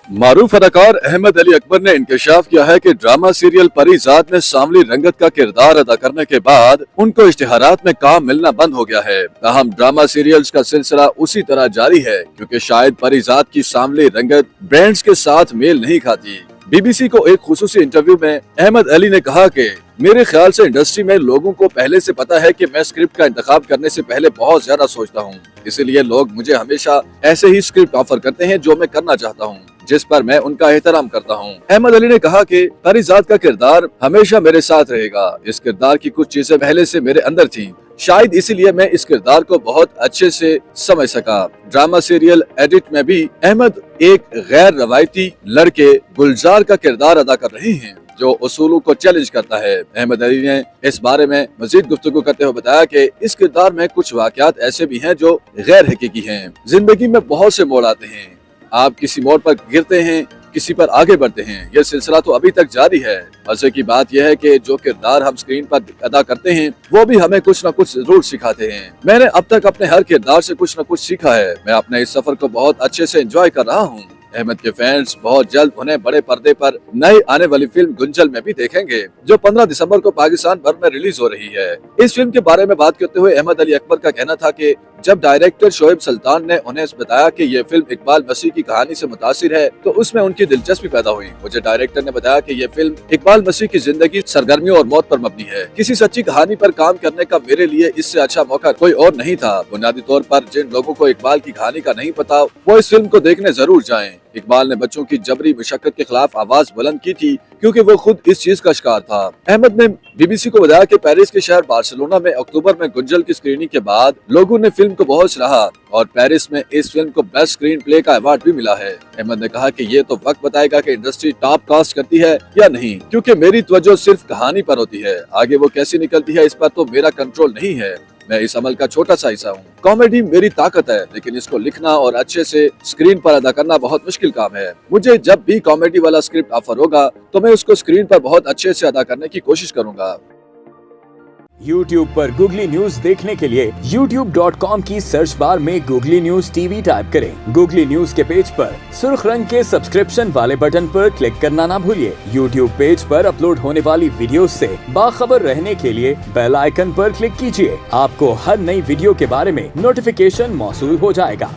मारूफ अदाकार अहमद अली अकबर ने इंकशाफ किया है कि ड्रामा सीरियल परीजाद में सांवली रंगत का किरदार अदा करने के बाद उनको इश्तिहारात में काम मिलना बंद हो गया है। ताहम ड्रामा सीरियल्स का सिलसिला उसी तरह जारी है, क्योंकि शायद परीजाद की सांवली रंगत ब्रांड्स के साथ मेल नहीं खाती। बीबीसी को एक खुसूसी इंटरव्यू में अहमद अली ने कहा कि मेरे ख्याल से इंडस्ट्री में लोगों को पहले से पता है कि मैं स्क्रिप्ट का इंतखाब करने से पहले बहुत ज्यादा सोचता हूँ, इसीलिए लोग मुझे हमेशा ऐसे ही स्क्रिप्ट ऑफर करते हैं जो मैं करना चाहता हूँ, जिस पर मैं उनका एहतराम करता हूँ। अहमद अली ने कहा कि परीजाद का किरदार हमेशा मेरे साथ रहेगा। इस किरदार की कुछ चीजें पहले से मेरे अंदर थीं, शायद इसीलिए मैं इस किरदार को बहुत अच्छे से समझ सका। ड्रामा सीरियल एडिट में भी अहमद एक गैर रवायती लड़के गुलजार का किरदार अदा कर रहे हैं, जो उसूलों को चैलेंज करता है। अहमद अली ने इस बारे में मजीद गुफ्तगू करते हुए बताया कि इस किरदार में कुछ वाकयात ऐसे भी हैं जो गैर हकीकी हैं। जिंदगी में बहुत से मोड़ आते हैं, आप किसी मोड़ पर गिरते हैं, किसी पर आगे बढ़ते हैं। यह सिलसिला तो अभी तक जारी है। मजे की बात यह है कि जो किरदार हम स्क्रीन पर अदा करते हैं वो भी हमें कुछ न कुछ जरूर सिखाते हैं। मैंने अब तक अपने हर किरदार से कुछ न कुछ सीखा है। मैं अपने इस सफर को बहुत अच्छे से एंजॉय कर रहा हूँ। अहमद के फैंस बहुत जल्द उन्हें बड़े पर्दे पर नई आने वाली फिल्म गुंजल में भी देखेंगे, जो 15 दिसंबर को पाकिस्तान भर में रिलीज हो रही है। इस फिल्म के बारे में बात करते हुए अहमद अली अकबर का कहना था कि जब डायरेक्टर शोएब सुल्तान ने उन्हें बताया कि ये फिल्म इकबाल मसीह की कहानी से मुतासिर है, तो उसमें उनकी दिलचस्पी पैदा हुई। मुझे डायरेक्टर ने बताया कि ये फिल्म इकबाल मसीह की जिंदगी, सरगर्मियों और मौत पर मबनी है। किसी सच्ची कहानी पर काम करने का मेरे लिए इससे अच्छा मौका कोई और नहीं था। बुनियादी तौर पर जिन लोगों को इकबाल की कहानी का नहीं पता, वो इस फिल्म को देखने जरूर जाएं। इकबाल ने बच्चों की जबरी मशक्कत के खिलाफ आवाज बुलंद की थी, क्योंकि वो खुद इस चीज का शिकार था। अहमद ने बीबीसी को बताया कि पेरिस के शहर बार्सिलोना में अक्टूबर में गुंजल की स्क्रीनिंग के बाद लोगों ने फिल्म को बहुत सराहा और पेरिस में इस फिल्म को बेस्ट स्क्रीन प्ले का अवार्ड भी मिला है। अहमद ने कहा कि ये तो वक्त बताएगा कि इंडस्ट्री टॉप कास्ट करती है या नहीं, क्योंकि मेरी तवज्जो सिर्फ कहानी पर होती है। आगे वो कैसी निकलती है इस पर तो मेरा कंट्रोल नहीं है। मैं इस अमल का छोटा सा हिस्सा हूँ। कॉमेडी मेरी ताकत है, लेकिन इसको लिखना और अच्छे से स्क्रीन पर अदा करना बहुत मुश्किल काम है। मुझे जब भी कॉमेडी वाला स्क्रिप्ट ऑफर होगा तो मैं उसको स्क्रीन पर बहुत अच्छे से अदा करने की कोशिश करूंगा। YouTube पर गूगली न्यूज देखने के लिए youtube.com की सर्च बार में गूगली न्यूज टीवी टाइप करें। गूगली न्यूज के पेज पर सुर्ख रंग के सब्सक्रिप्शन वाले बटन पर क्लिक करना ना भूलिए। YouTube पेज पर अपलोड होने वाली वीडियोस से बाखबर रहने के लिए बेल आइकन पर क्लिक कीजिए। आपको हर नई वीडियो के बारे में नोटिफिकेशन मौसूल हो जाएगा।